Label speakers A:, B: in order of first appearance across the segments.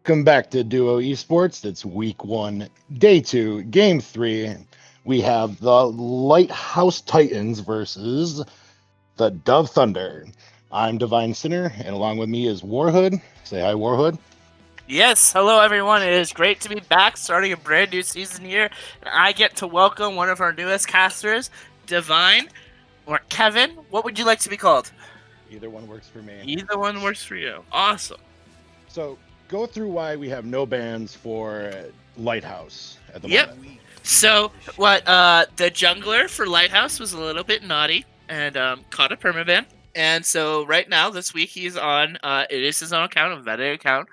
A: Welcome back to Duo Esports. It's week 1, day 2, game 3. We have the Lighthouse Titans versus the DoV Thunder. I'm DevineSinner, and along with me is Warhood. Say hi, Warhood.
B: Yes, hello everyone. It is great to be back, starting a brand new season here. And I get to welcome one of our newest casters, Divine, or Kevin. What would you like to be called?
A: Either one works for me.
B: Either one works for you. Awesome.
A: So, go through why we have no bans for Lighthouse at the
B: Yep.
A: moment.
B: So, the jungler for Lighthouse was a little bit naughty and caught a permaban. And so right now, this week, he's on, it is his own account, a vetted account.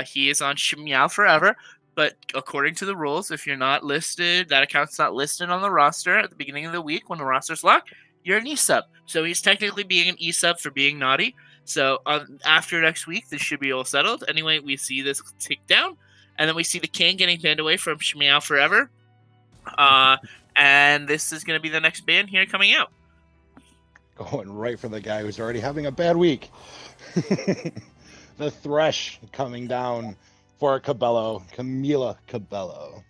B: He is on Shmeow Forever. But according to the rules, if you're not listed, that account's not listed on the roster at the beginning of the week when the roster's locked, you're an E-sub. So he's technically being an E-sub for being naughty. So after next week, this should be all settled. Anyway, we see this tick down. And then we see the king getting banned away from Shmeow Forever. And this is going to be the next ban here coming out.
A: Going right for the guy who's already having a bad week. The Thresh coming down for Camila Cabello.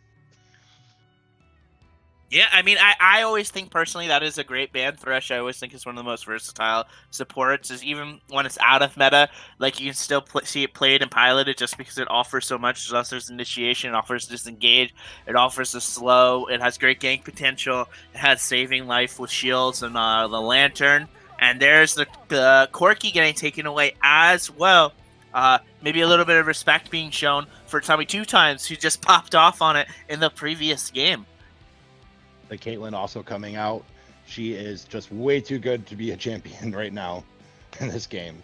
B: Yeah, I mean, I always think personally that is a great ban. Thresh, I always think is one of the most versatile supports. Is even when it's out of meta, like you can still see it played and piloted just because it offers so much. It offers initiation, it offers disengage, it offers the slow. It has great gank potential. It has saving life with shields and the lantern. And there's the Corki getting taken away as well. Maybe a little bit of respect being shown for Tommy 2 times, who just popped off on it in the previous game.
A: The Caitlyn also coming out. She is just way too good to be a champion right now in this game.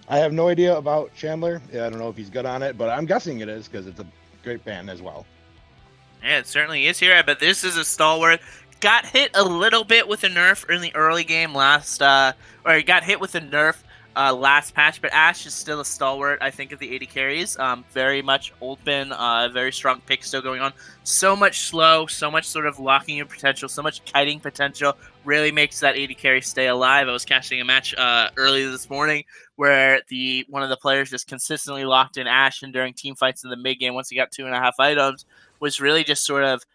A: I have no idea about Chandler. I don't know if he's good on it, but I'm guessing it is because it's a great ban as well.
B: Yeah, it certainly is here, but this is a stalwart. Got hit a little bit with a nerf in the early game or he got hit with a nerf last patch, but Ashe is still a stalwart, I think, of the 80 carries. Very much open, very strong pick still going on. So much slow, so much sort of locking in potential, so much kiting potential. Really makes that 80 carry stay alive. I was casting a match early this morning where one of the players just consistently locked in Ashe, and during team fights in the mid game, once he got 2.5 items, was really just sort of,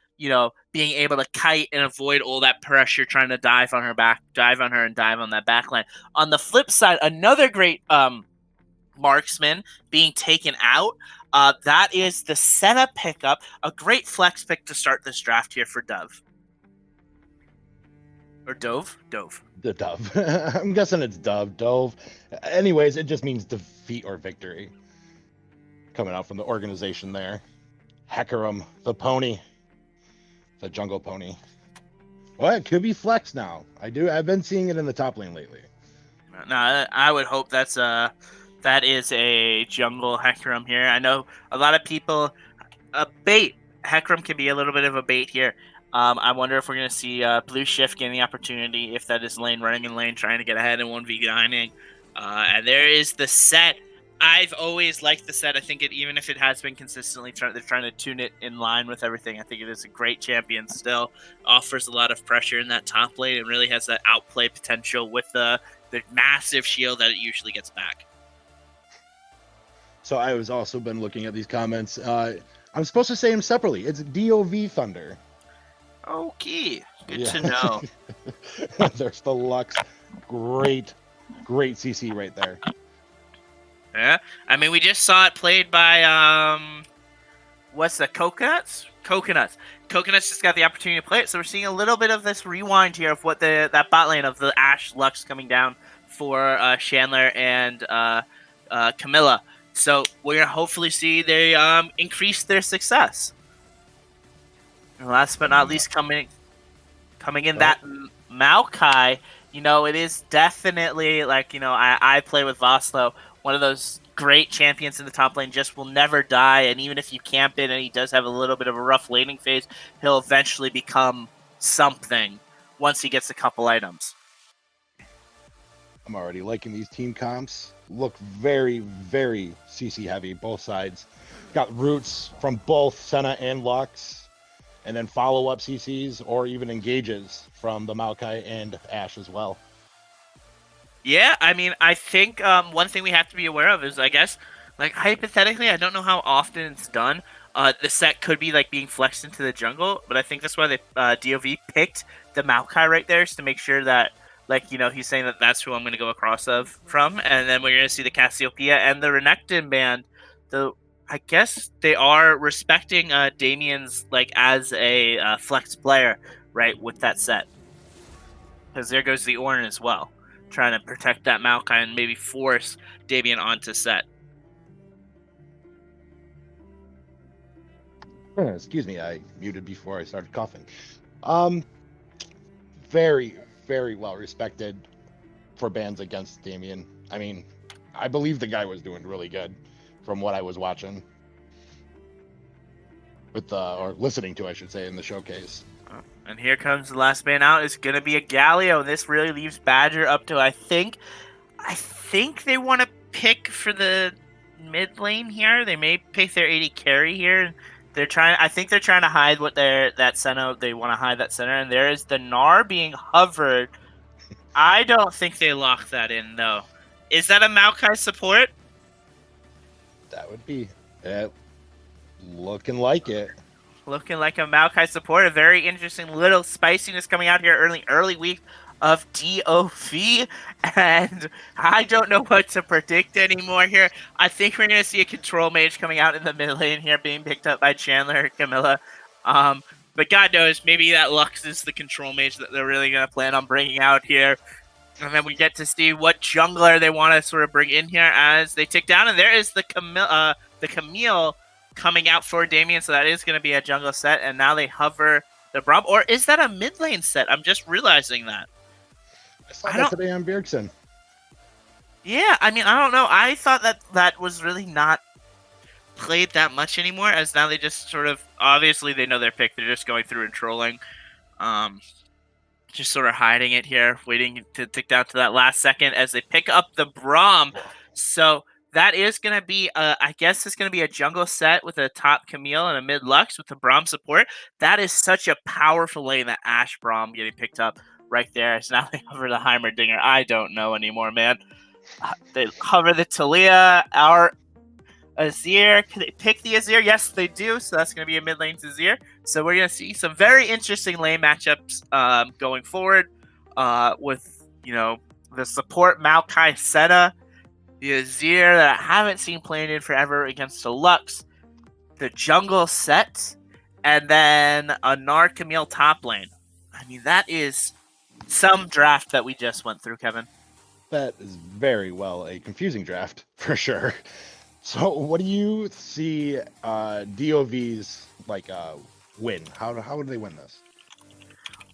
B: being able to kite and avoid all that pressure, trying to dive on her and dive on that backline. On the flip side, another great marksman being taken out. That is the Senna pickup, a great flex pick to start this draft here for DoV. Or DoV? DoV.
A: The DoV. I'm guessing it's DoV. Anyways, it just means defeat or victory. Coming out from the organization there. Hecarim, the pony. The jungle pony. Well, it could be flex now. I've been seeing it in the top lane lately.
B: No, I would hope that is a jungle Hecarim here. I know a lot of people a bait. Hecarim can be a little bit of a bait here. I wonder if we're going to see Blue Shift getting the opportunity, if that is lane running in lane, trying to get ahead in 1v9ing. And there is the set. I've always liked the set. I think even if it has been consistently they're trying to tune it in line with everything. I think it is a great champion still. Offers a lot of pressure in that top lane and really has that outplay potential with the massive shield that it usually gets back.
A: So I was also been looking at these comments. I'm supposed to say them separately. It's DoV Thunder.
B: Okay, good to know.
A: There's the Lux. Great CC right there.
B: Yeah, I mean, we just saw it played by, what's the Coconuts? Coconuts just got the opportunity to play it, so we're seeing a little bit of this rewind here of what that bot lane of the Ashe Lux coming down for Chandler and Camilla. So we're going to hopefully see they increase their success. And last but not least, coming in that Maokai, it is definitely like, I play with Voslo, one of those great champions in the top lane, just will never die. And even if you camp it and he does have a little bit of a rough laning phase, he'll eventually become something once he gets a couple items.
A: I'm already liking these team comps. Look very, very CC heavy, both sides. Got roots from both Senna and Lux, and then follow-up CCs or even engages from the Maokai and Ashe as well.
B: Yeah, I mean, I think one thing we have to be aware of is, I guess, Like, hypothetically, I don't know how often it's done. The set could be, like, being flexed into the jungle, but I think that's why the DoV picked the Maokai right there, is to make sure that, like, you know, he's saying that that's who I'm going to go across from, and then we're going to see the Cassiopeia and the Renekton band. Though, I guess they are respecting Damien's, like, as a flex player, right, with that set. Because there goes the Ornn as well, trying to protect that Maokai and maybe force Damien onto set.
A: Excuse me, I muted before I started coughing. Very, very well respected for bans against Damien. I mean, I believe the guy was doing really good from what I was watching. Or listening to, I should say, in the showcase.
B: And here comes the last man out. It's gonna be a Galio. This really leaves Badger up to I think they want to pick for the mid lane here. They may pick their AD carry here. I think they're trying to hide what that center. They want to hide that center, and there is the Gnar being hovered. I don't think they locked that in though. Is that a Maokai support?
A: That would be looking like it.
B: Looking like a Maokai support. A very interesting little spiciness coming out here early week of DoV, and I don't know what to predict anymore here. I think we're going to see a control mage coming out in the mid lane here, being picked up by Chandler or Camilla. But God knows, maybe that Lux is the control mage that they're really going to plan on bringing out here. And then we get to see what jungler they want to sort of bring in here as they tick down. And there is the Camille coming out for Damien, so that is going to be a jungle set. And now they hover the Braum. Or is that a mid lane set? I'm just realizing that.
A: I saw that today on Bjergsen.
B: Yeah, I mean, I don't know. I thought that was really not played that much anymore, as now they just sort of, obviously they know their pick. They're just going through and trolling. Just sort of hiding it here, waiting to tick down to that last second as they pick up the Braum. So that is going to be, I guess it's going to be a jungle set with a top Camille and a mid Lux with the Braum support. That is such a powerful lane, that Ashe Braum getting picked up right there. So now they hover the Heimerdinger. I don't know anymore, man. They hover the Talia, our Azir. Can they pick the Azir? Yes, they do. So that's going to be a mid lane to Azir. So we're going to see some very interesting lane matchups going forward with, you know, the support Maokai Seta, the Azir that I haven't seen playing in forever against the Lux, the jungle set, and then a Gnar Camille top lane. I mean, that is some draft that we just went through, Kevin.
A: That is very well a confusing draft, for sure. So what do you see DoV's win? How would they win this?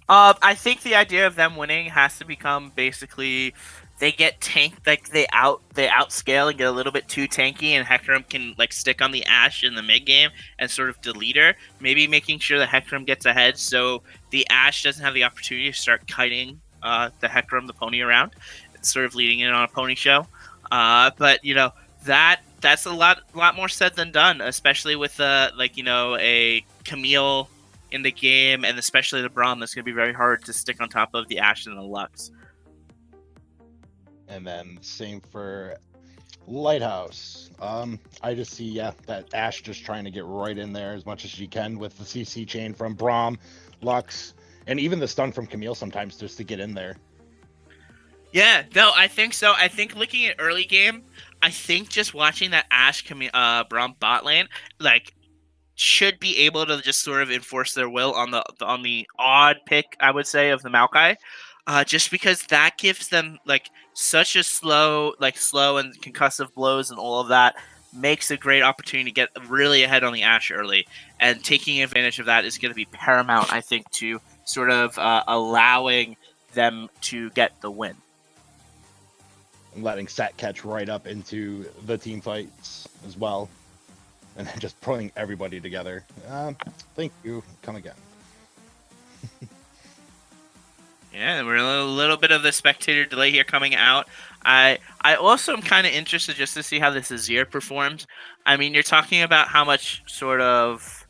B: I think the idea of them winning has to become basically they get tanked, like they outscale and get a little bit too tanky, and Hecarim can like stick on the Ashe in the mid game and sort of delete her. Maybe making sure that Hecarim gets ahead so the Ashe doesn't have the opportunity to start kiting the Hecarim, the pony, around. It's sort of leading in on a pony show. But you know, that's a lot more said than done, especially with a Camille in the game, and especially the Braum. That's going to be very hard to stick on top of the Ashe and the Lux.
A: And then same for Lighthouse. I just see that Ashe just trying to get right in there as much as she can with the CC chain from Braum, Lux, and even the stun from Camille sometimes just to get in there.
B: Yeah, no, I think so. I think looking at early game, I think just watching that Ashe Braum bot lane, like, should be able to just sort of enforce their will on the odd pick, I would say, of the Maokai. Just because that gives them like such a slow and concussive blows and all of that makes a great opportunity to get really ahead on the Ashe early, and taking advantage of that is going to be paramount, I think, to sort of allowing them to get the win.
A: And letting Sat catch right up into the team fights as well, and then just pulling everybody together. Thank you. Come again.
B: Yeah, we're a little bit of the spectator delay here coming out. I also am kind of interested just to see how this Azir performs. I mean, you're talking about how much sort of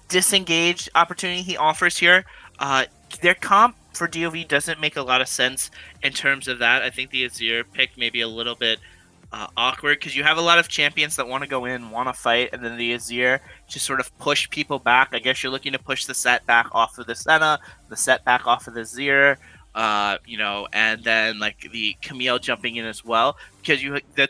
B: disengaged opportunity he offers here. Their comp for DoV doesn't make a lot of sense in terms of that. I think the Azir pick maybe a little bit awkward because you have a lot of champions that want to go in, want to fight, and then the Azir just sort of push people back. I guess you're looking to push the set back off of the Senna, the set back off of the Azir, and then like the Camille jumping in as well because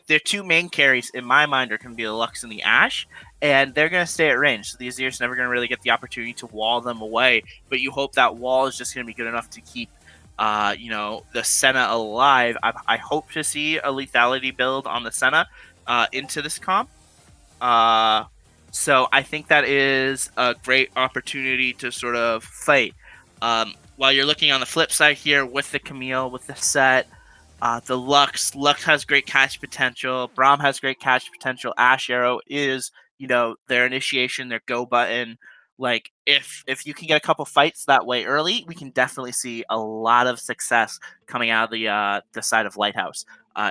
B: their two main carries in my mind are going to be the Lux and the Ashe, and they're going to stay at range. So the Azir's never going to really get the opportunity to wall them away, but you hope that wall is just going to be good enough to keep the Senna alive. I hope to see a lethality build on the Senna into this comp. So I think that is a great opportunity to sort of fight. While you're looking on the flip side here with the Camille, with the set, the Lux has great catch potential. Braum has great catch potential. Ashe Arrow is, their initiation, their go button. Like if you can get a couple fights that way early, we can definitely see a lot of success coming out of the side of Lighthouse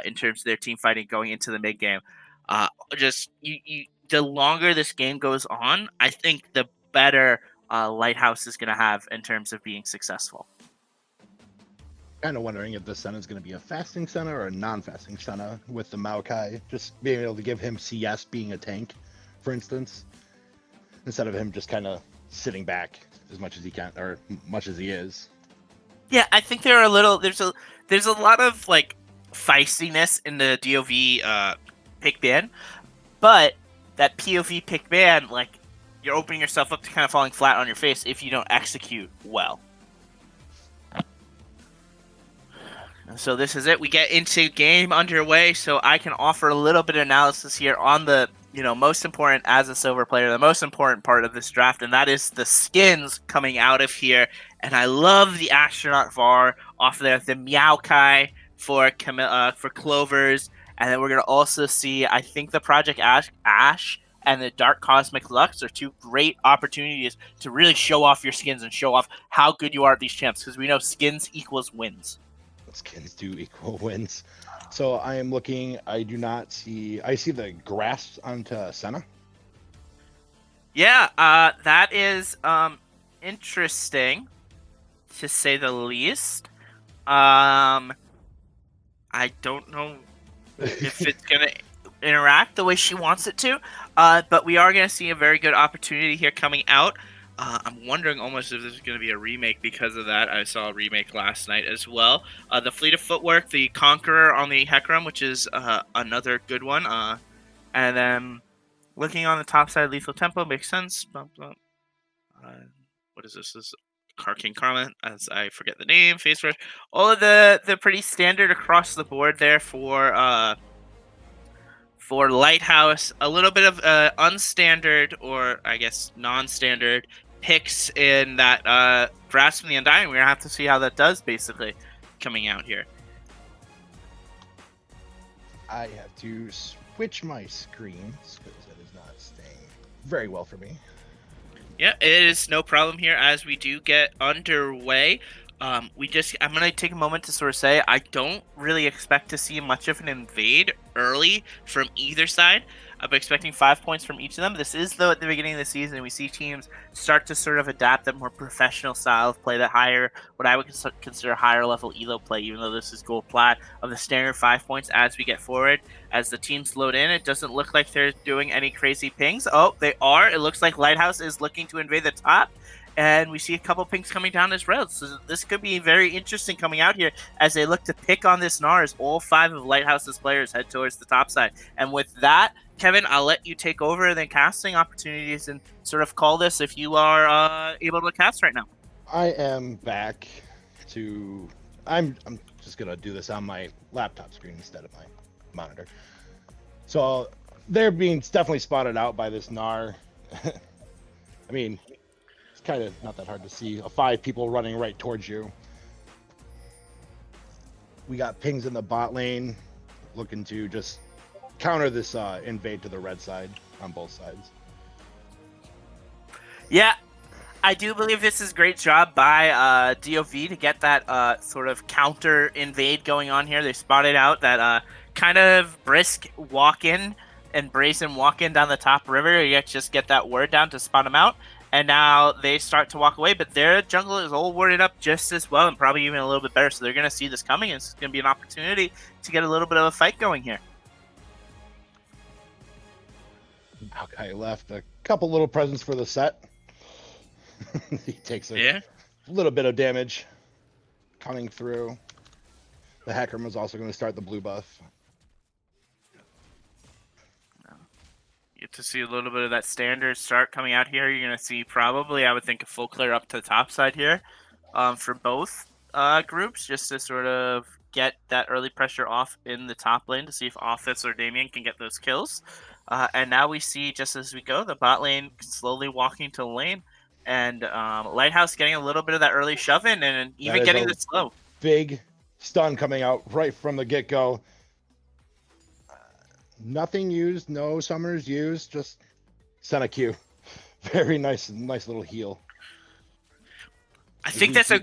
B: in terms of their team fighting going into the mid game. The longer this game goes on, I think the better Lighthouse is going to have in terms of being successful.
A: Kind of wondering if the Senna is going to be a fasting Senna or a non-fasting Senna with the Maokai, just being able to give him CS being a tank, for instance, instead of him just kind of sitting back as much as he can or much as he is.
B: Yeah, I think there's a lot of like feistiness in the DoV pick ban, but that POV pick ban, like you're opening yourself up to kind of falling flat on your face if you don't execute well. So this is it. We get into game underway, so I can offer a little bit of analysis here on the, most important as a silver player, the most important part of this draft, and that is the skins coming out of here. And I love the astronaut VAR off there, the Maokai for Clovers, and then we're gonna also see, I think the Project Ashe and the Dark Cosmic Lux are two great opportunities to really show off your skins and show off how good you are at these champs, because we know skins equals wins.
A: Skins do equal wins. So I am looking. I see the grass onto Senna.
B: Yeah, that is interesting to say the least. I don't know if it's gonna interact the way she wants it to, but we are gonna see a very good opportunity here coming out. I'm wondering almost if this is going to be a remake because of that. I saw a remake last night as well. The Fleet of Footwork, the Conqueror on the Hecarim, which is another good one. And then looking on the top side, Lethal Tempo makes sense. What is this? This is King Karma, as I forget the name. Face Rush. All of the pretty standard across the board there for Lighthouse. A little bit of unstandard, or I guess non-standard picks in that Grasp of the Undying. We're going to have to see how that does, basically, coming out here.
A: I have to switch my screens because it is not staying very well for me.
B: Yeah, it is no problem here as we do get underway. I'm going to take a moment to sort of say I don't really expect to see much of an invade early from either side. I'm expecting 5 points from each of them. This is, though, at the beginning of the season, we see teams start to sort of adapt that more professional style of play, that higher, what I would consider higher level elo play, even though this is gold plat, of the standard 5 points as we get forward. As the teams load in, it doesn't look like they're doing any crazy pings. Oh, they are. It looks like Lighthouse is looking to invade the top. And we see a couple pings coming down as well. So this could be very interesting coming out here as they look to pick on this Gnar as all 5 of Lighthouse's players head towards the top side. And with that, Kevin, I'll let you take over the casting opportunities and sort of call this if you are able to cast right now.
A: I am back to... I'm just going to do this on my laptop screen instead of my monitor. So they're being definitely spotted out by this Gnar. I mean... kind of not that hard to see. 5 people running right towards you. We got pings in the bot lane looking to just counter this invade to the red side on both sides.
B: Yeah, I do believe this is a great job by DoV to get that sort of counter invade going on here. They spotted out that kind of brisk walk-in and brazen walk-in down the top river. You just get that word down to spot them out. And now they start to walk away, but their jungle is all worded up just as well and probably even a little bit better. So they're going to see this coming, and it's going to be an opportunity to get a little bit of a fight going here.
A: Maokai left a couple little presents for the set. He takes a
B: Yeah.
A: little bit of damage coming through. The Hecarim was also going to start the blue buff.
B: You get to see a little bit of that standard start coming out here. You're going to see probably, I would think, a full clear up to the top side here for both groups, just to sort of get that early pressure off in the top lane to see if Office or Damien can get those kills. And now we see, just as we go, the bot lane slowly walking to the lane, and Lighthouse getting a little bit of that early shove in and even getting the slow.
A: Big stun coming out right from the get-go. Nothing used, no summoners used, just sent a Q. Very nice little heal.
B: I think that's a.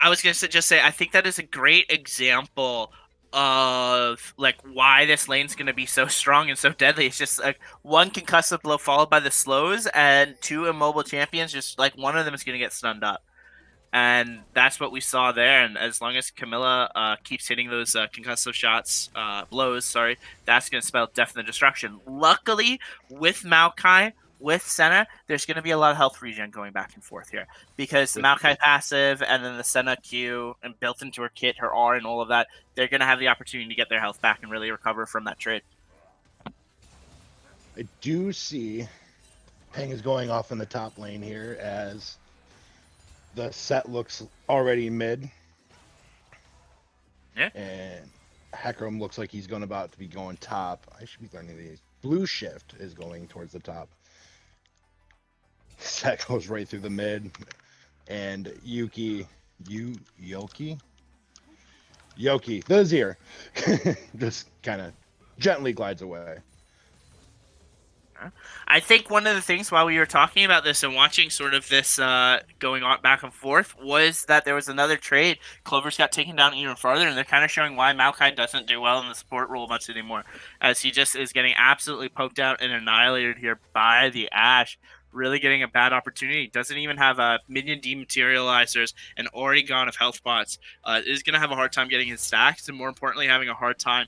B: I was gonna just say, I think that is a great example of like why this lane's gonna be so strong and so deadly. It's just like one concussive blow followed by the slows, and two immobile champions. Just like one of them is gonna get stunned up. And that's what we saw there. And as long as Camilla keeps hitting those concussive shots, blows, sorry, that's going to spell death and destruction. Luckily, with Maokai, with Senna, there's going to be a lot of health regen going back and forth here. Because the Maokai passive and then the Senna Q and built into her kit, her R and all of that, they're going to have the opportunity to get their health back and really recover from that trade.
A: I do see Peng is going off in the top lane here as the set looks already mid.
B: Yeah.
A: And Hecarim looks like he's about to be going top. I should be learning these. Blue Shift is going towards the top. Set goes right through the mid. And Yoki, the Azir, just kind of gently glides away.
B: I think one of the things while we were talking about this and watching sort of this going on back and forth was that there was another trade. Clover's got taken down even farther, and they're kind of showing why Maokai doesn't do well in the support role much anymore, as he just is getting absolutely poked out and annihilated here by the Ashe. Really getting a bad opportunity. Doesn't even have minion dematerializers and already gone of health pots. Is going to have a hard time getting his stacks, and more importantly, having a hard time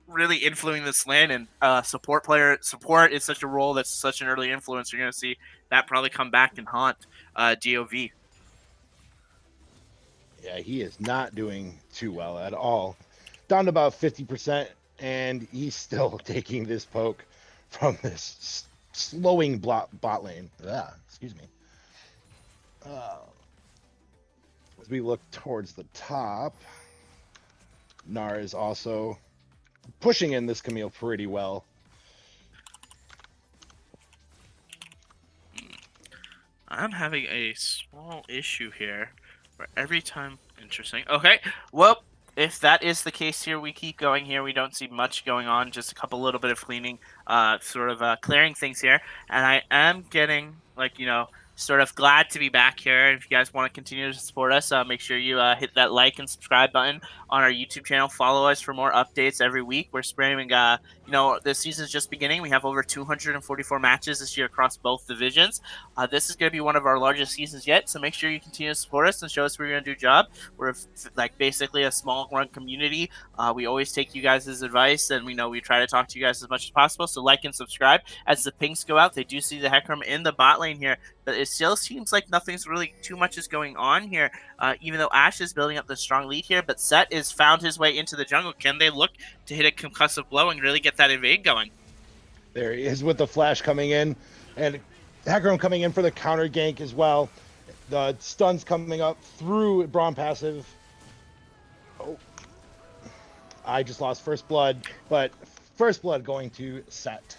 B: really influencing this lane. And support is such a role that's such an early influence. You're going to see that probably come back and haunt DoV.
A: Yeah, he is not doing too well at all. Down to about 50%, and he's still taking this poke from this slowing bot lane. Excuse me. As we look towards the top, Gnar is also pushing in this Camille pretty well.
B: I'm having a small issue here where every time... Interesting. Okay, well, if that is the case here, we keep going here. We don't see much going on, just a little bit of cleaning, clearing things here. And I am getting, sort of glad to be back here. If you guys want to continue to support us, make sure you hit that like and subscribe button on our YouTube channel. Follow us for more updates every week. We're streaming, this season's just beginning. We have over 244 matches this year across both divisions. This is going to be one of our largest seasons yet, so make sure you continue to support us and show us we're going to do a job. We're basically a small run community. We always take you guys' advice, and we try to talk to you guys as much as possible, so like and subscribe. As the pings go out, they do see the Hecarim in the bot lane here, but it still seems like nothing's really too much is going on here, even though Ashe is building up the strong lead here, but Set is found his way into the jungle. Can they look to hit a concussive blow and really get that invade going?
A: There he is with the flash coming in, and Hecarim coming in for the counter gank as well. The stuns coming up through Braum passive. Oh, I just lost first blood, but first blood going to Set.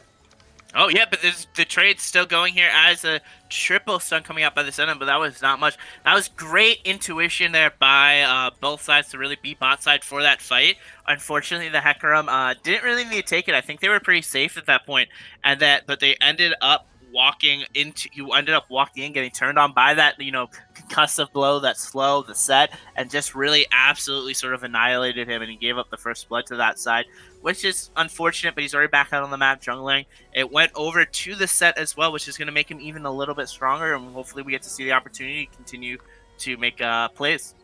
B: Oh, yeah, but the trade's still going here as a triple stun coming out by the center, but that was not much. That was great intuition there by both sides to really beat bot side for that fight. Unfortunately, the Hecarim didn't really need to take it. I think they were pretty safe at that point, but they ended up walking in, getting turned on by that, concussive blow, that slow, the Set, and just really absolutely sort of annihilated him, and he gave up the first blood to that side, which is unfortunate, but he's already back out on the map jungling. It went over to the Set as well, which is going to make him even a little bit stronger, and hopefully we get to see the opportunity to continue to make plays.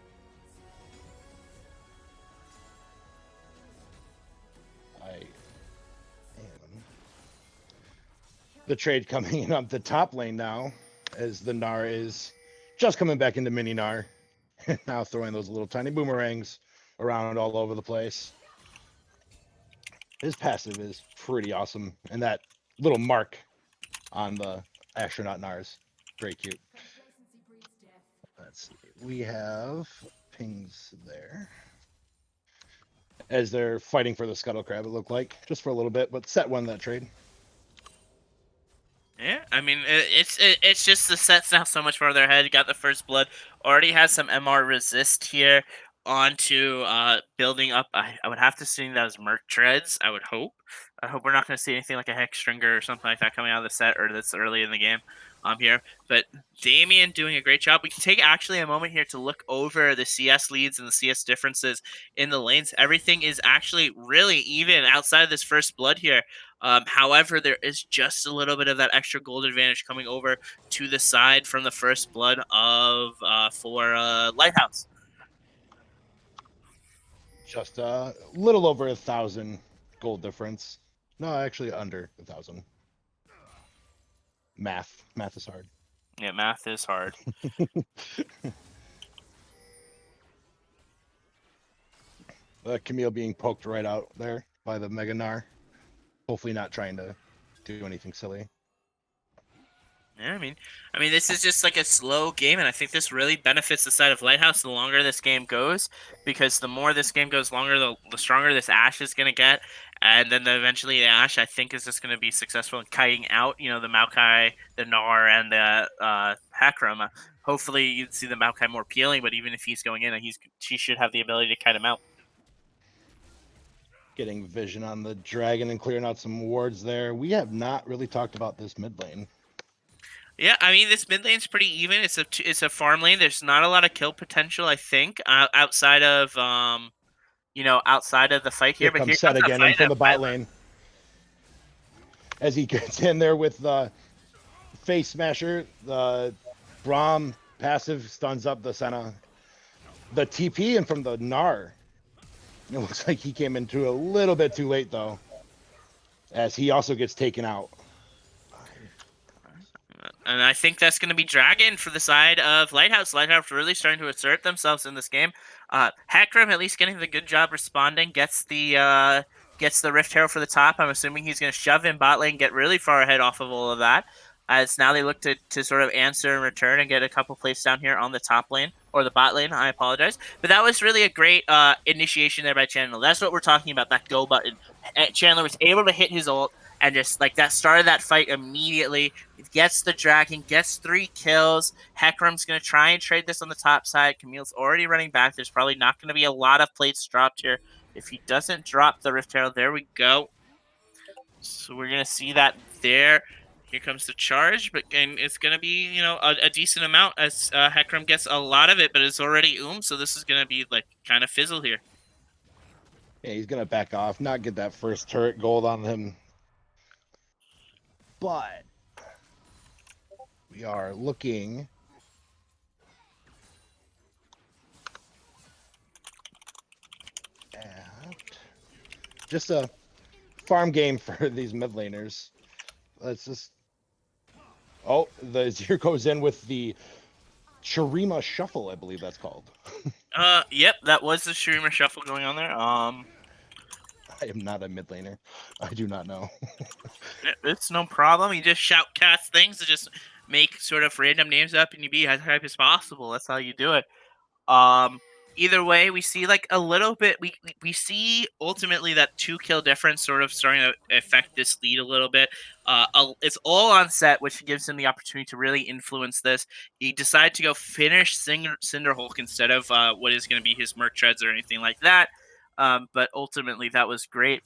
A: The trade coming in up the top lane now, as the Gnar is just coming back into mini Gnar. Now throwing those little tiny boomerangs around all over the place. His passive is pretty awesome. And that little mark on the astronaut Gnars, very cute. Let's see. We have pings there. As they're fighting for the scuttle crab, it looked like, just for a little bit, but Set won that trade.
B: Yeah, I mean, it's just the set's now so much farther ahead. You got the first blood, already has some MR resist here onto building up. I would have to see that as Merc Treads, I would hope. I hope we're not going to see anything like a Hex Stringer or something like that coming out of the set or this early in the game here. But Damien doing a great job. We can take actually a moment here to look over the CS leads and the CS differences in the lanes. Everything is actually really even outside of this first blood here. However, there is just a little bit of that extra gold advantage coming over to the side from the first blood of for Lighthouse.
A: Just a little over 1,000 gold difference. No, actually under 1,000. Math is hard.
B: Yeah, math is hard.
A: Camille being poked right out there by the Mega Gnar. Hopefully not trying to do anything silly.
B: Yeah, I mean, this is just like a slow game, and I think this really benefits the side of Lighthouse the longer this game goes, because the more this game goes longer, the stronger this Ashe is going to get, and then eventually the Ashe, I think, is just going to be successful in kiting out, the Maokai, the Gnar, and the Hakram. Hopefully, you'd see the Maokai more peeling, but even if he's going in, she should have the ability to kite him out.
A: Getting vision on the dragon and clearing out some wards there. We have not really talked about this mid lane.
B: Yeah, I mean, this mid lane's pretty even. It's a farm lane. There's not a lot of kill potential, I think, outside of outside of the fight here.
A: But here comes Set again in from the bot lane. As he gets in there with the face smasher, the Braum passive stuns up the Senna. The TP and from the Gnar. It looks like he came into a little bit too late though, as he also gets taken out.
B: And I think that's going to be Dragon for the side of Lighthouse. Lighthouse really starting to assert themselves in this game. Hakram at least getting the good job responding. Gets the Rift Herald for the top. I'm assuming he's going to shove in bot lane, get really far ahead off of all of that. As now they look to sort of answer and return and get a couple plays down here on the top lane. Or the bot lane, I apologize. But that was really a great initiation there by Chandler. That's what we're talking about, that go button. Chandler was able to hit his ult, and just like that started that fight immediately. Gets the dragon, gets 3 kills. Hekram's going to try and trade this on the top side. Camille's already running back. There's probably not going to be a lot of plates dropped here. If he doesn't drop the Rift Herald, there we go. So we're going to see that there. Here comes the charge, and it's going to be, a decent amount as Hekram gets a lot of it, but it's already so this is going to be like kind of fizzle here.
A: Yeah, he's going to back off, not get that first turret gold on him. But we are looking at just a farm game for these mid laners. Let's just... Oh, the Azir goes in with the Shurima Shuffle, I believe that's called.
B: Yep, that was the Shurima Shuffle going on there.
A: I am not a mid laner. I do not know.
B: It's no problem. You just shoutcast things to just make sort of random names up and you be as hype as possible. That's how you do it. Either way, we see like a little bit. We see ultimately that 2 kill difference sort of starting to affect this lead a little bit. It's all on Set, which gives him the opportunity to really influence this. He decided to go finish Cinderhulk instead of what is going to be his Merc Treads or anything like that. But ultimately, that was great.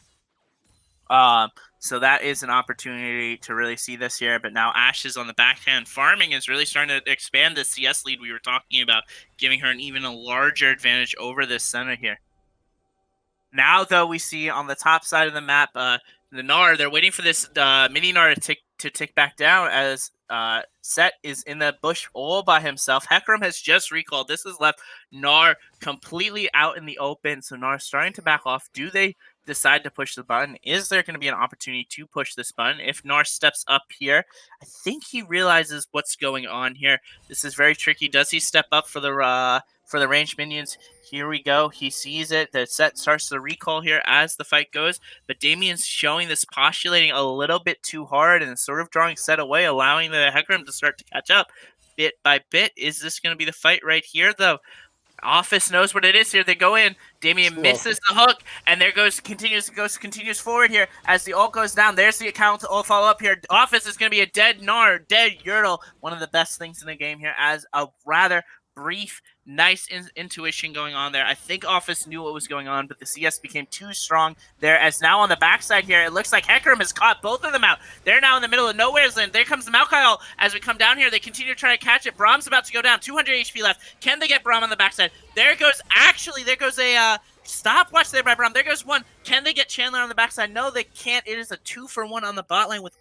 B: So that is an opportunity to really see this here. But now Ashe is on the backhand farming is really starting to expand the CS lead we were talking about, giving her an even a larger advantage over this center here. Now, though, we see on the top side of the map, the Gnar, they're waiting for this mini Gnar to tick back down as Set is in the bush all by himself. Hekram has just recalled. This has left Gnar completely out in the open. So Gnar starting to back off. Do they decide to push the button? Is there going to be an opportunity to push this button? If Gnar steps up here, I think he realizes what's going on here. This is very tricky. Does he step up for the ranged minions? Here we go. He sees it. The set starts to recall here as the fight goes. But Damien's showing this postulating a little bit too hard and sort of drawing set away, allowing the Hecarim to start to catch up bit by bit. Is this going to be the fight right here, though? Office knows what it is here. They go in. Damien misses the hook, and there continues forward here as the ult goes down. There's the account ult follow up here. Office is going to be a dead Gnar, dead Yertle. One of the best things in the game here as a rather brief, nice intuition going on there. I think Office knew what was going on, but the CS became too strong there as now on the backside here, it looks like Hecarim has caught both of them out. They're now in the middle of nowhere's land. There comes the Maokai ult. As we come down here, they continue to try to catch it. Brahm's about to go down. 200 HP left. Can they get Brahm on the backside? There goes a stopwatch there by Braum. There goes one. Can they get Chandler on the backside? No, they can't. It is a 2-for-1 on the bot lane with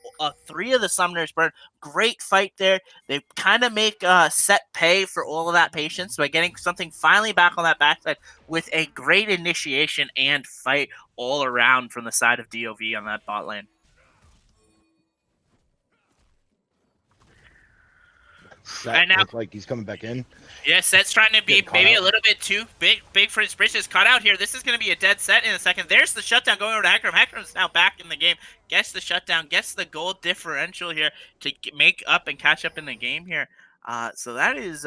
B: 3 of the summoners burn. Great fight there. They kind of make set pay for all of that patience by getting something finally back on that backside with a great initiation and fight all around from the side of DoV on that bot lane.
A: Set looks like he's coming back in.
B: Yeah, Set's trying to be maybe a little bit too big for his britches. Caught out here. This is going to be a dead Set in a second. There's the shutdown going over to Hecarim. Hecarim's now back in the game. Gets the shutdown. Gets the gold differential here to make up and catch up in the game here. So that is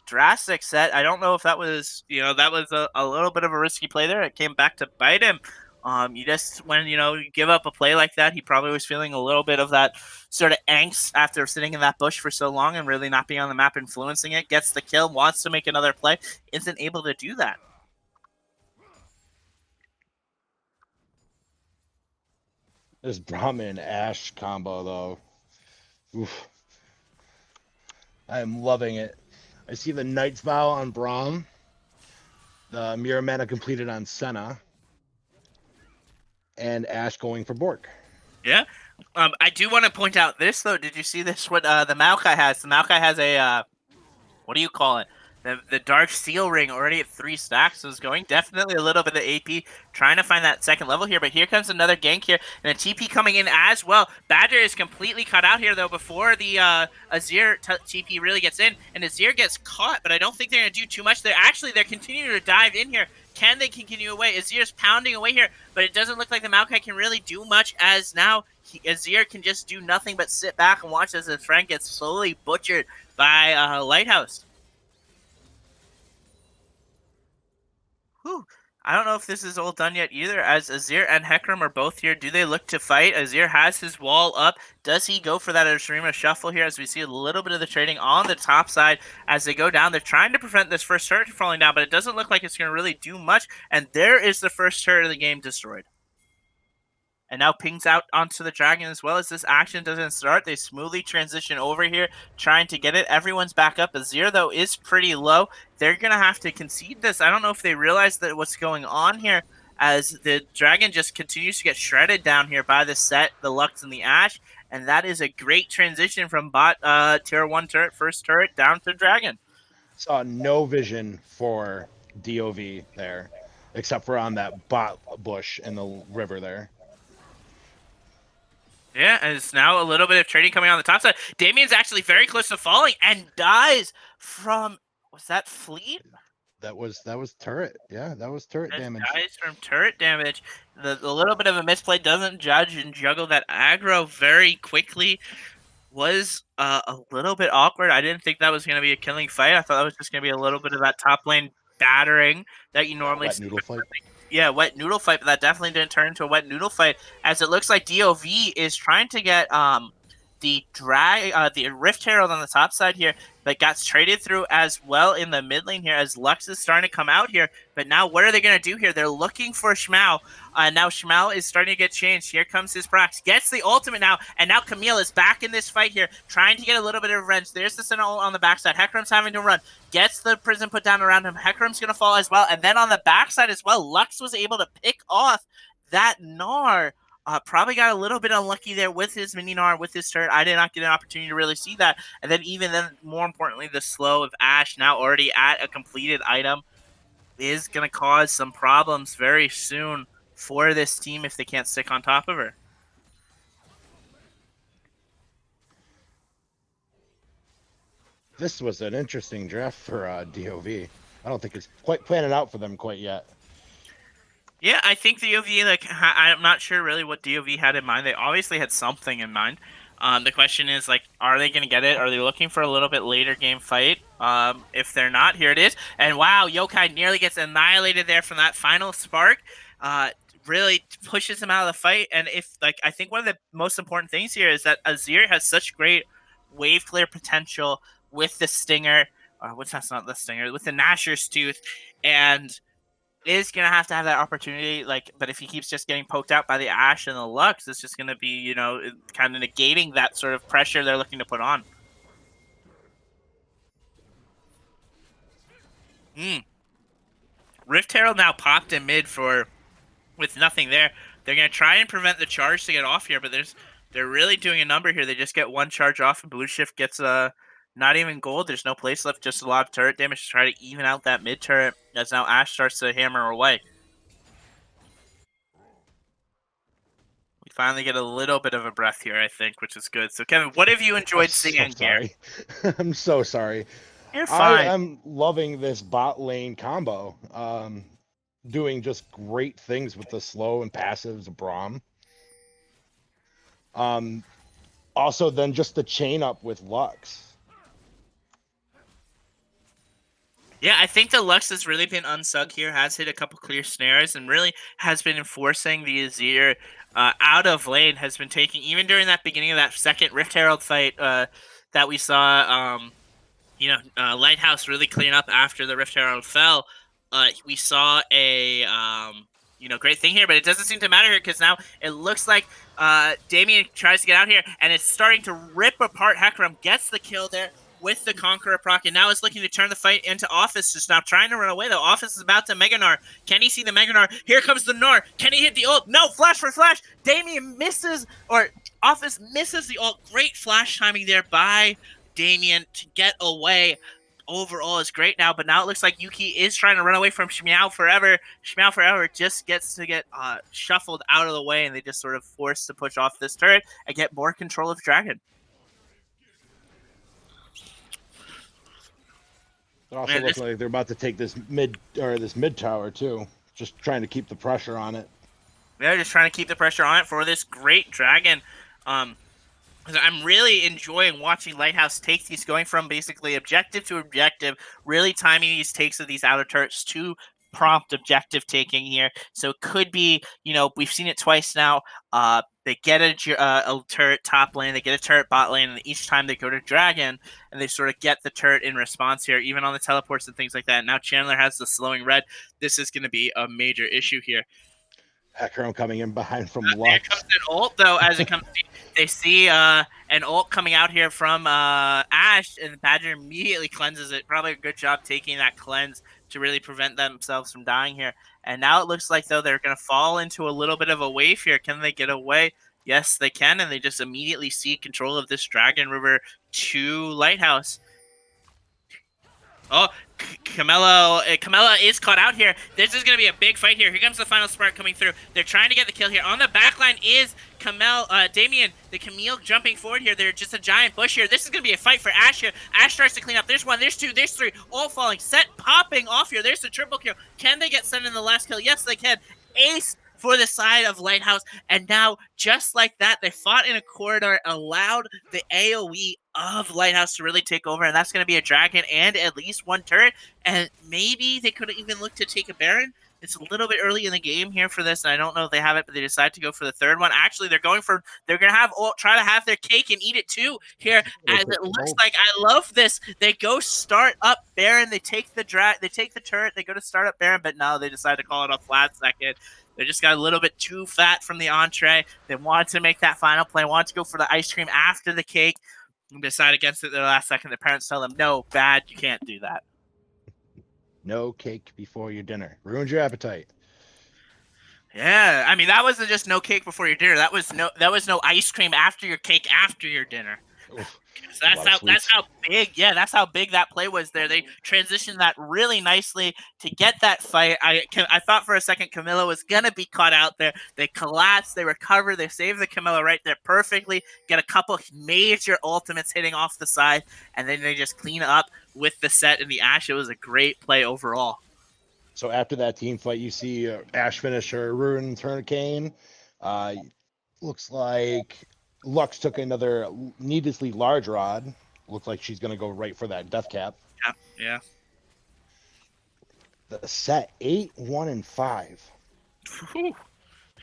B: drastic Set. I don't know if that was, that was a little bit of a risky play there. It came back to bite him. When you give up a play like that, he probably was feeling a little bit of that sort of angst after sitting in that bush for so long and really not being on the map influencing it. Gets the kill, wants to make another play, isn't able to do that.
A: This Brahmin Ashe combo, though. Oof. I am loving it. I see the Knight's Vow on Braum. The Mirror Mana completed on Senna. And Ashe going for Bork.
B: Yeah. I do want to point out this, though. Did you see this? What the Maokai has? The Maokai has a, what do you call it? The Dark Seal Ring already at 3 stacks. So it's going definitely a little bit of AP. Trying to find that second level here. But here comes another gank here. And a TP coming in as well. Badger is completely cut out here, though, before the Azir TP really gets in. And Azir gets caught, but I don't think they're going to do too much. They're continuing to dive in here. Can they continue away? Azir's pounding away here, but it doesn't look like the Maokai can really do much as now Azir can just do nothing but sit back and watch as his friend gets slowly butchered by Lighthouse. Whew. I don't know if this is all done yet either, as Azir and Hecarim are both here. Do they look to fight? Azir has his wall up. Does he go for that Ashurima shuffle here as we see a little bit of the trading on the top side as they go down? They're trying to prevent this first turret from falling down, but it doesn't look like it's going to really do much. And there is the first turret of the game destroyed. And now pings out onto the dragon as well. As this action doesn't start, they smoothly transition over here, trying to get it. Everyone's back up. Azir, though, is pretty low. They're going to have to concede this. I don't know if they realize that what's going on here, as the dragon just continues to get shredded down here by the Set, the Lux, and the Ashe. And that is a great transition from bot tier 1 turret, first turret, down to dragon.
A: Saw no vision for DoV there, except for on that bot bush in the river there.
B: Yeah, and it's now a little bit of trading coming on the top side. Damien's actually very close to falling and dies from, was that Fleet?
A: That was turret. Yeah, that was turret damage.
B: Dies from turret damage. The little bit of a misplay doesn't judge and juggle that aggro very quickly. Was a little bit awkward. I didn't think that was going to be a killing fight. I thought that was just going to be a little bit of that top lane battering that you normally see.
A: Noodle fight.
B: Yeah, wet noodle fight, but that definitely didn't turn into a wet noodle fight, as it looks like DoV is trying to get the Rift Herald on the top side here, but got traded through as well in the mid lane here as Lux is starting to come out here. But now what are they going to do here? They're looking for Shmao. Now Shmao is starting to get changed. Here comes his Prox. Gets the ultimate now, and now Camille is back in this fight here, trying to get a little bit of revenge. There's the Sentinel on the backside. Hecarim's having to run. Gets the prison put down around him. Hecarim's going to fall as well. And then on the backside as well, Lux was able to pick off that Gnar. Probably got a little bit unlucky there with his mini Gnar, with his turret. I did not get an opportunity to really see that. And then more importantly, the slow of Ashe, now already at a completed item, is going to cause some problems very soon for this team if they can't stick on top of her.
A: This was an interesting draft for DoV. I don't think it's quite planning out for them quite yet.
B: Yeah, I think DoV, like, I'm not sure really what DoV had in mind. They obviously had something in mind. The question is, like, are they going to get it? Are they looking for a little bit later game fight? If they're not, here it is. And wow, Yokai nearly gets annihilated there from that final spark. Really pushes him out of the fight. And if, like, I think one of the most important things here is that Azir has such great wave clear potential with the Stinger. What's that's not the Stinger, with the Nashor's Tooth. And is going to have that opportunity, like, but if he keeps just getting poked out by the Ashe and the Lux, it's just going to be, you know, kind of negating that sort of pressure they're looking to put on. Rift Herald now popped in mid with nothing there. They're going to try and prevent the charge to get off here, but they're really doing a number here. They just get one charge off, and Blue Shift gets not even gold. There's no place left, just a lot of turret damage to try to even out that mid turret as now Ashe starts to hammer away. We finally get a little bit of a breath here, I think, which is good. So, Kevin, what have you enjoyed seeing here?
A: I'm so sorry.
B: You're fine.
A: I'm loving this bot lane combo. Doing just great things with the slow and passives of Braum. Also, then just the chain up with Lux.
B: Yeah, I think the Lux has really been unsung here, has hit a couple clear snares, and really has been enforcing the Azir out of lane, has been taking, even during that beginning of that second Rift Herald fight that we saw, Lighthouse really clean up after the Rift Herald fell. We saw a, great thing here, but it doesn't seem to matter here because now it looks like Damien tries to get out here, and it's starting to rip apart Hecarim, gets the kill there with the Conqueror proc, and now is looking to turn the fight into Office, just now trying to run away, though. Office is about to Mega Gnar. Can he see the Mega Gnar? Here comes the Gnar. Can he hit the ult? No, flash for flash. Damien misses, or Office misses the ult. Great flash timing there by Damien to get away. Overall is great now, but now it looks like Yuki is trying to run away from Shmeow Forever. Shmeow Forever just gets to get shuffled out of the way, and they just sort of forced to push off this turret and get more control of Dragon.
A: It also looks like they're about to take this mid tower too. Just trying to keep the pressure on it.
B: They're just trying to keep the pressure on it for this great Dragon. I'm really enjoying watching Lighthouse take these, going from basically objective to objective, really timing these takes of these outer turrets to prompt objective taking here. So it could be, we've seen it twice now. They get a turret top lane, they get a turret bot lane, and each time they go to Dragon, and they sort of get the turret in response here, even on the teleports and things like that. Now Chandler has the slowing red. This is going to be a major issue here.
A: Hecarim coming in behind from Lux.
B: Here comes an ult, though, as it comes they see an ult coming out here from Ashe, and Badger immediately cleanses it. Probably a good job taking that cleanse to really prevent themselves from dying here. And now it looks like, though, they're going to fall into a little bit of a wave here. Can they get away? Yes, they can, and they just immediately see control of this Dragon River to Lighthouse. Oh, Camilla is caught out here. This is going to be a big fight here. Here comes the final spark coming through. They're trying to get the kill here. On the backline is Damien, the Camille jumping forward here. They're just a giant bush here. This is going to be a fight for Ashe here. Ashe starts to clean up. There's one, there's two, there's three, all falling. Set popping off here. There's the triple kill. Can they get sent in the last kill? Yes, they can. Ace for the side of Lighthouse, and now, just like that, they fought in a corridor, allowed the AoE of Lighthouse to really take over, and that's going to be a Dragon and at least one turret, and maybe they could even look to take a Baron. It's a little bit early in the game here for this, and I don't know if they have it, but they decide to go for the third one. Actually, they're going for, they're going to try to have their cake and eat it too here, as it looks like. I love this. They go start up Baron, they take the turret, they go to start up Baron, but no, they decide to call it off last second. They just got a little bit too fat from the entree. They wanted to make that final play, wanted to go for the ice cream after the cake, and decide against it at the last second. Their parents tell them, no, bad, you can't do that.
A: No cake before your dinner. Ruins your appetite.
B: Yeah, I mean, that wasn't just no cake before your dinner. That was no ice cream after your cake after your dinner.
A: Oof, a
B: That's
A: lot of
B: how
A: sweets.
B: that's how big that play was there. They transitioned that really nicely to get that fight. I thought for a second Camilla was gonna be caught out there. They collapsed, they recover, they save the Camilla right there perfectly. Get a couple major ultimates hitting off the side, and then they just clean up with the set and the Ashe. It was a great play overall.
A: So after that team fight, you see Ash finish her Ruined Hurricane. Uh, looks like Lux took another needlessly large rod. Looks like she's going to go right for that death cap.
B: Yeah.
A: The set 8, 1, and 5.
B: Whew.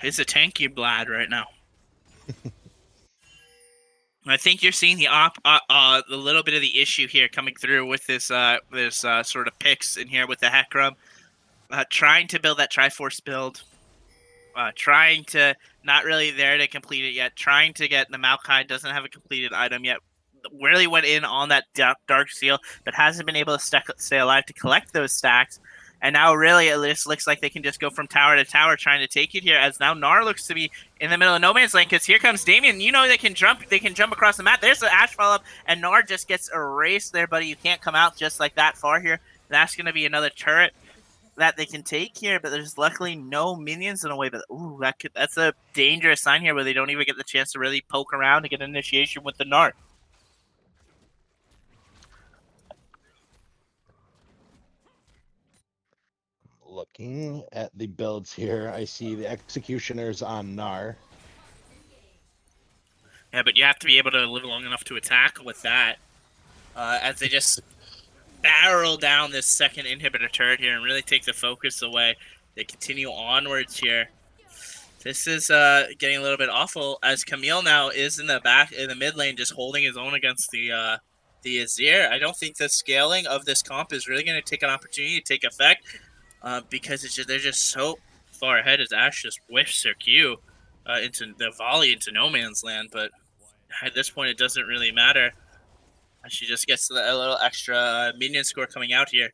B: He's a tanky Blad right now. I think you're seeing the little bit of the issue here coming through with this sort of picks in here with the Hecarim, trying to build that Triforce build, trying to not really there to complete it yet, trying to get the Maokai, doesn't have a completed item yet, really went in on that Dark Seal, but hasn't been able to stay alive to collect those stacks. And now really it just looks like they can just go from tower to tower trying to take it here, as now Gnar looks to be in the middle of no man's land, because here comes Damien. You know they can jump across the map. There's the Ashe follow-up, and Gnar just gets erased there, buddy. You can't come out just like that far here. That's going to be another turret that they can take here, but there's luckily no minions in a way. But ooh, that's a dangerous sign here where they don't even get the chance to really poke around to get an initiation with the Gnar.
A: Looking at the builds here, I see the Executioners on Gnar.
B: Yeah, but you have to be able to live long enough to attack with that. As they just barrel down this second inhibitor turret here and really take the focus away. They continue onwards here. This is getting a little bit awful, as Camille now is in the mid lane, just holding his own against the Azir. I don't think the scaling of this comp is really going to take an opportunity to take effect, because they're just so far ahead as Ashe just whiffs their Q into the volley into no man's land. But at this point, it doesn't really matter. She just gets a little extra minion score coming out here.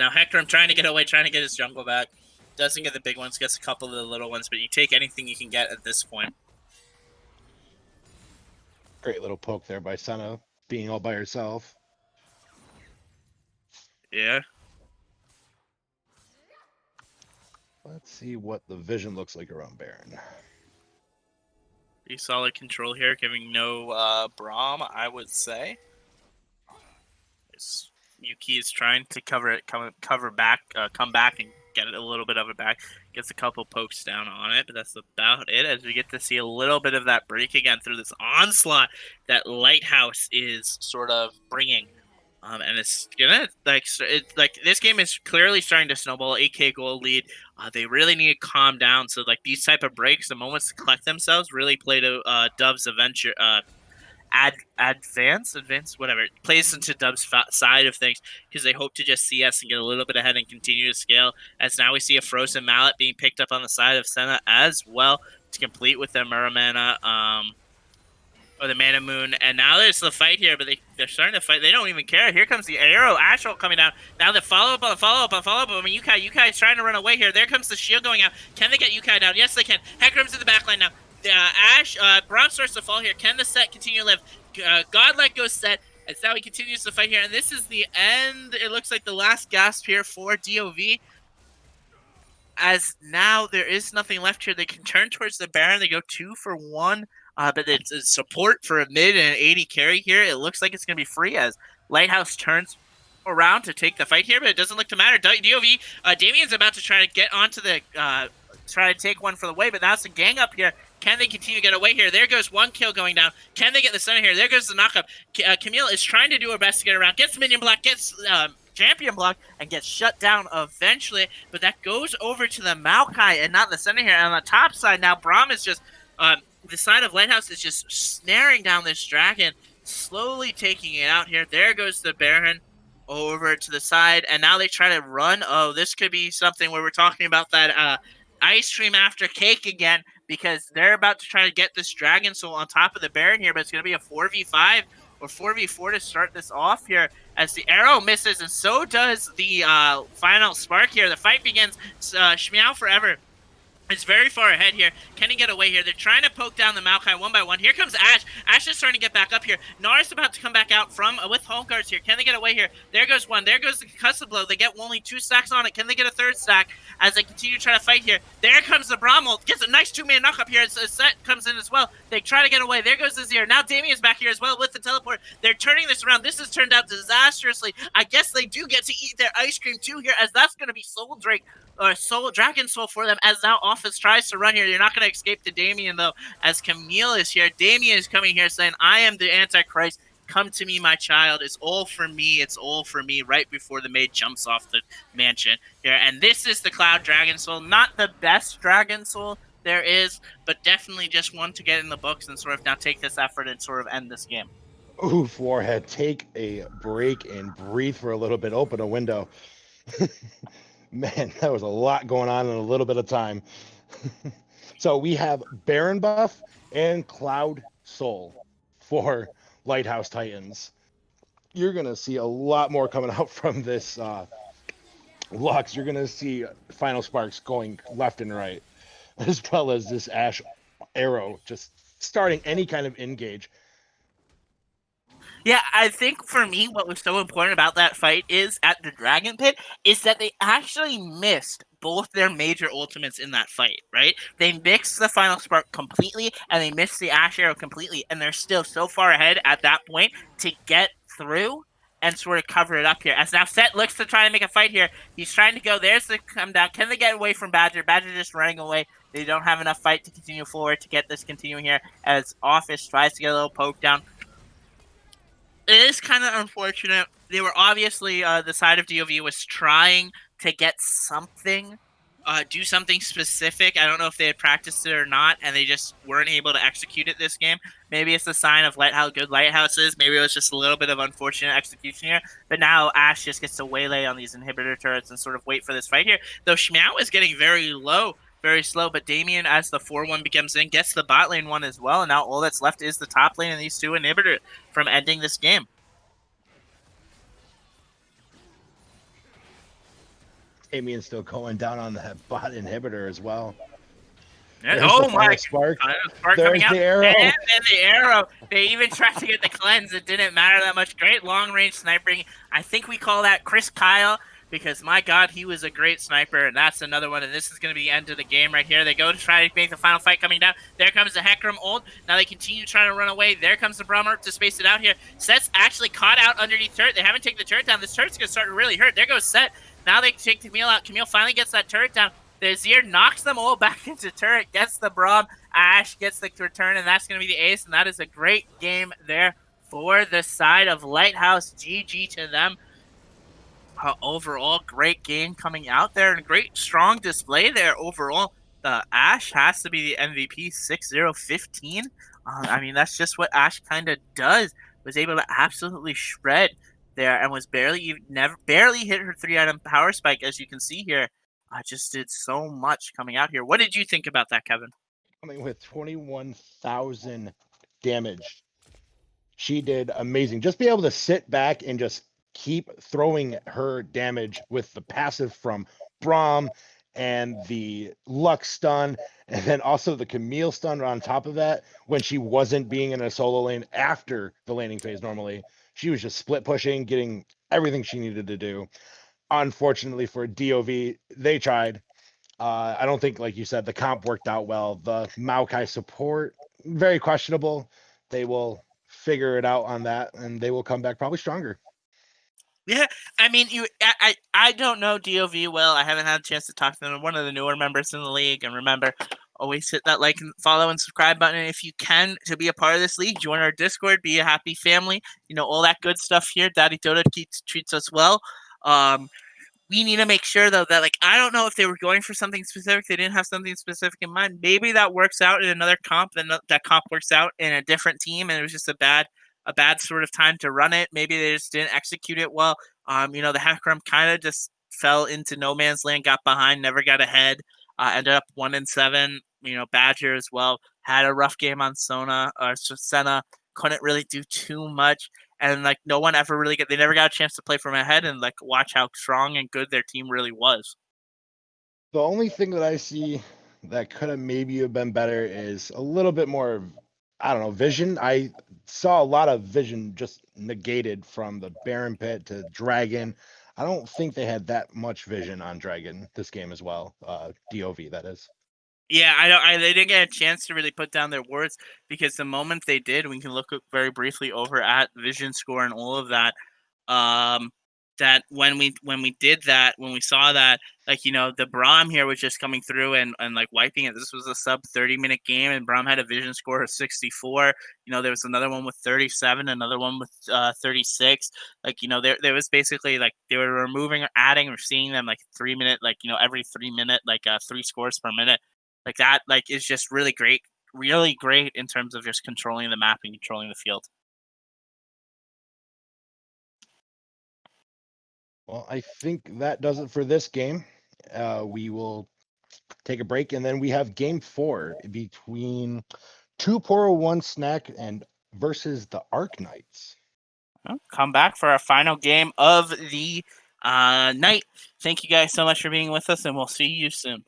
B: Now Hecarim trying to get away, trying to get his jungle back. Doesn't get the big ones, gets a couple of the little ones, but you take anything you can get at this point.
A: Great little poke there by Senna, being all by herself.
B: Yeah.
A: Let's see what the vision looks like around Baron.
B: Pretty solid control here, giving no Braum, I would say. Yuki is trying to come back and get a little bit of it back. Gets a couple pokes down on it, but that's about it, as we get to see a little bit of that break again through this onslaught that Lighthouse is sort of bringing. And it's gonna this game is clearly starting to snowball. 8K goal lead. They really need to calm down. So like these type of breaks, the moments to collect themselves, really play to DoV's adventure. Advance, whatever. It plays into DoV's side of things, because they hope to just see us and get a little bit ahead and continue to scale. As now we see a Frozen Mallet being picked up on the side of Senna as well to complete with their Muramana, or the Mana Moon. And now there's the fight here, but they're starting to fight. They don't even care. Here comes the arrow, Ashe coming down. Now the follow-up on the follow-up on follow-up. I mean, Yukai is trying to run away here. There comes the shield going out. Can they get Yukai down? Yes, they can. Hecarim's in the backline now. Ashe, Braum starts to fall here. Can the set continue to live? Godlike goes set, as now he continues to fight here. And this is the end. It looks like the last gasp here for DoV. As now there is nothing left here. They can turn towards the Baron. They go 2 for 1. But it's support for a mid and an 80 carry here. It looks like it's going to be free, as Lighthouse turns around to take the fight here, but it doesn't look to matter. DoV, Damien's about to try to get onto the, try to take one for the way, but now it's a gang up here. Can they continue to get away here? There goes one kill going down. Can they get the center here? There goes the knockup. Camille is trying to do her best to get around. Gets minion block, gets champion block, and gets shut down eventually. But that goes over to the Maokai and not the center here. And on the top side now, Braum is just, the side of Lighthouse is just snaring down this dragon, slowly taking it out here. There goes the Baron over to the side. And now they try to run. Oh, this could be something where we're talking about that ice cream after cake again, because they're about to try to get this Dragon Soul on top of the Baron here, but it's going to be a 4v5 or 4v4 to start this off here, as the arrow misses, and so does the final spark here. The fight begins. Shmeow forever It's very far ahead here. Can he get away here? They're trying to poke down the Maokai one by one. Here comes Ash. Ash is starting to get back up here. Nara's about to come back out from with home guards here. Can they get away here? There goes one. There goes the concussive blow. They get only 2 stacks on it. Can they get a 3rd stack as they continue to try to fight here? There comes the Brommel. Gets a nice 2-man knock up here as a set comes in as well. They try to get away. There goes the Zero. Now Damien's back here as well with the teleport. They're turning this around. This has turned out disastrously. I guess they do get to eat their ice cream too here, as that's going to be Soul Drake or Dragon Soul for them, as now Office tries to run here. You're not going to escape to Damien, though, as Camille is here. Damien is coming here saying, I am the Antichrist. Come to me, my child. It's all for me. It's all for me, right before the maid jumps off the mansion here. And this is the Cloud Dragon Soul. Not the best Dragon Soul there is, but definitely just one to get in the books and sort of now take this effort and sort of end this game.
A: Oof, Warhead, take a break and breathe for a little bit. Open a window. Man, that was a lot going on in a little bit of time. So we have Baron buff and Cloud Soul for Lighthouse Titans. You're going to see a lot more coming out from this Lux. You're going to see Final Sparks going left and right, as well as this Ash arrow just starting any kind of engage.
B: Yeah, I think for me, what was so important about that fight is at the Dragon Pit is that they actually missed both their major ultimates in that fight, right? They mixed the Final Spark completely and they missed the Ash Arrow completely, and they're still so far ahead at that point to get through and sort of cover it up here. As now Set looks to try to make a fight here. He's trying to go. There's the come down. Can they get away from Badger? Badger just running away. They don't have enough fight to continue forward to get this continuing here as Office tries to get a little poke down. It is kind of unfortunate. They were obviously, the side of DoV was trying to get something, do something specific. I don't know if they had practiced it or not, and they just weren't able to execute it this game. Maybe it's a sign of how good Lighthouse is. Maybe it was just a little bit of unfortunate execution here. But now Ash just gets to waylay on these inhibitor turrets and sort of wait for this fight here. Though Shmeow is getting very low, very slow, but Damien, as the 4-1 becomes in, gets the bot lane one as well, and now all that's left is the top lane and these 2 inhibitors from ending this game.
A: Damien's still going down on that bot inhibitor as well.
B: Yeah, oh my
A: Spark.
B: Spark
A: There's
B: coming out.
A: the arrow.
B: And the arrow. They even tried to get the cleanse. It didn't matter that much. Great long-range sniping. I think we call that Chris Kyle, because my God, he was a great sniper, and that's another one. And this is going to be the end of the game right here. They go to try to make the final fight coming down. There comes the Hecarim ult. Now they continue trying to run away. There comes the Brahma to space it out here. Set's actually caught out underneath turret. They haven't taken the turret down. This turret's going to start to really hurt. There goes Set. Now they take Camille out. Camille finally gets that turret down. The Azir knocks them all back into turret, gets the Braum. Ash gets the return, and that's going to be the ace. And that is a great game there for the side of Lighthouse. GG to them. Overall, great game coming out there and a great, strong display there overall. Ash has to be the MVP 6-0-15. I mean, that's just what Ash kind of does. Was able to absolutely shred there and was barely hit her 3-item power spike, as you can see here. I just did so much coming out here. What did you think about that, Kevin?
A: Coming with 21,000 damage. She did amazing. Just be able to sit back and just keep throwing her damage with the passive from Braum and the Lux stun, and then also the Camille stun on top of that when she wasn't being in a solo lane after the laning phase normally. She was just split pushing, getting everything she needed to do. Unfortunately for DoV, they tried. I don't think, like you said, the comp worked out well. The Maokai support, very questionable. They will figure it out on that, and they will come back probably stronger.
B: Yeah, I mean, I don't know DoV well. I haven't had a chance to talk to them. I'm one of the newer members in the league, and remember, always hit that like and follow and subscribe button. And if you can, to be a part of this league, join our Discord, be a happy family. You know, all that good stuff here. Daddy Dota treats us well. We need to make sure, though, that, like, I don't know if they were going for something specific. They didn't have something specific in mind. Maybe that works out in another comp, then that comp works out in a different team, and it was just a bad sort of time to run it. Maybe they just didn't execute it well. You know, the Hecarim kind of just fell into no man's land, got behind, never got ahead, ended up 1-7. You know, Badger as well had a rough game on Senna, couldn't really do too much. And, like, no one ever really they never got a chance to play from ahead and, like, watch how strong and good their team really was.
A: The only thing that I see that could have maybe have been better is a little bit more, I don't know, vision. I saw a lot of vision just negated from the Baron Pit to Dragon. I don't think they had that much vision on Dragon this game as well. DoV, that is.
B: Yeah, they didn't get a chance to really put down their words because the moment they did, we can look very briefly over at Vision Score and all of that. That when we did that, when we saw that, like, you know, the Braum here was just coming through and like wiping it. This was a sub 30-minute game, and Braum had a Vision Score of 64. You know, there was another one with 37, another one with 36. Like, you know, there was basically like they were removing or adding or seeing them like 3 minute, like, you know, every 3 minute, like 3 scores per minute. Like that, like, is just really great in terms of just controlling the map and controlling the field.
A: Well, I think that does it for this game. We will take a break, and then we have game 4 between 2-1 Snack and versus the Arc Knights.
B: Well, come back for our final game of the night. Thank you guys so much for being with us, and we'll see you soon.